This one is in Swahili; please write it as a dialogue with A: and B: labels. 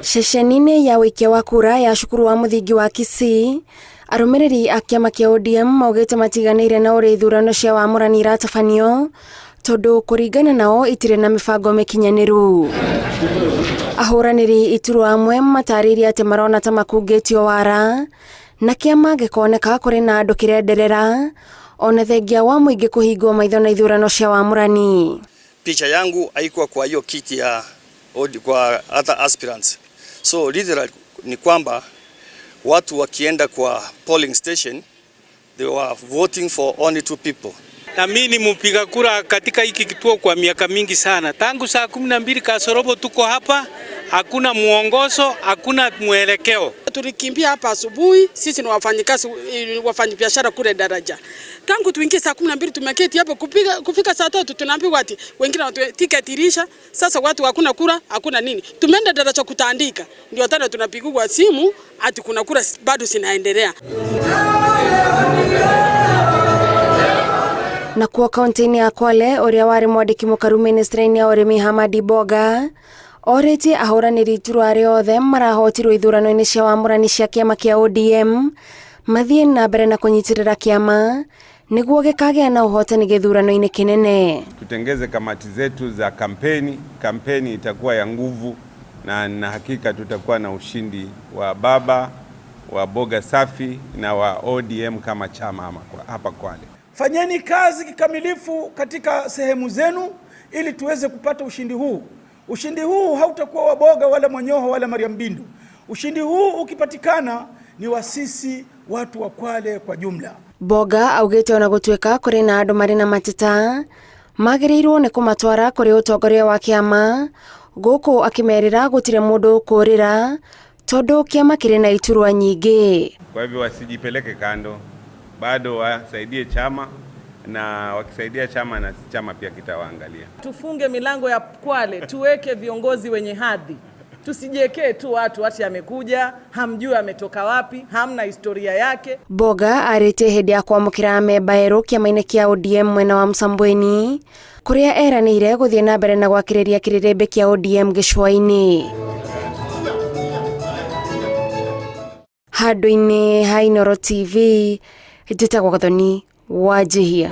A: Ceceni-inĩ ya wĩkia wa kura ya cukuru wa mũthingi wa Kisii, arũmĩrĩri a kĩama kĩa ODM maugĩte matiganĩire na ũrĩa ithurano cia wamũrani iratabanio tondũ kũringana nao itirĩ na mĩbango mĩkinyanĩru. Ahũranĩri iturwa amwe matarĩirie atĩ marona ta makungĩtio wara na kĩama gĩkoneka kũrĩ na andũ kĩrenderera ona thengia wa mũingĩ kũhingwo maitho na ithurano cia wamũrani.
B: Picha yangu haikuwa kwa hiyo kiti ya kwa other aspirants. So literally ni kwamba watu wakienda kwa polling station they were voting for only 2 people.
C: Na mimi ni mpiga kura katika hiki kituo kwa miaka mingi sana. Tangu saa 12 kasorobo tuko hapa, hakuna muongozo, hakuna mwelekeo.
D: Tulikimbia hapa asubuhi, sisi ni wafanyikazi wafanyabiashara kule Daraja. Tangu tuingie saa 12 tumeketi hapa kufika saa 3 tunaambiwa ati wengine ticket ilisha, sasa watu hakuna kura, hakuna nini. Tumeenda Daraja kutaandika. Ndio tena tunapigwa simu ati kuna kura bado zinaendelea.
A: Na kwa kaunti ya Kwale ũrĩa warĩ mwandĩki mũkaru ministry-inĩ ya ũrĩmi Hamadi Boga orĩtie ahũranĩri iturwa arĩa othe marahotirwo ithurano-inĩ cia wamũrani cia kĩama kĩa ODM mathiĩ na mbere na kũnyitĩrĩra kĩama nĩguo gĩkagĩa na ũhotani gĩthurano-inĩ kĩnene.
E: Tutengeze kamati zetu za kampeni itakuwa ya nguvu na hakika tutakuwa na ushindi wa baba wa Boga Safi na wa ODM kama chama hapa Kwale.
F: Fanyeni kazi kikamilifu katika sehemu zenu ili tuweze kupata ushindi huu. Ushindi huu hautakuwa wa Boga wala Mwanyoho wala Mariam Bindu. Ushindi huu ukipatikana ni wa sisi watu wa Kwale kwa jumla.
A: Boga augĩte ona gũtuĩka kũrĩ na andũ marĩ na mateta magĩrĩirwo nĩ kũmatwara kũrĩ ũtongoria wa kĩama gũkũ akĩmerĩra gũtirĩ mũndũ kũrĩra tondũ kĩama kĩrĩ na iturwa nyingĩ.
E: Kwa hivyo wasijipeleke kando, bado wasaidie chama na wakisaidia chama na chama pia kitawaangalia.
G: Tufunge milango ya Kwale, tuweke viongozi wenye hadhi. Tusijekee tu watu ati amekuja, hamjui ametoka wapi, hamna historia yake.
A: Boga arĩtie hĩndĩ ya kwamũkĩra memba erũ kĩama-inĩ kĩa ODM mwena wa Msambweni kũrĩa eranĩire gũthiĩ na mbere na gwakĩrĩria kĩrĩrĩmbĩ kĩa ODM gĩcũa-inĩ. Handũ-inĩ ha Inooro TV, njĩtagwo Gathoni Wanjihia.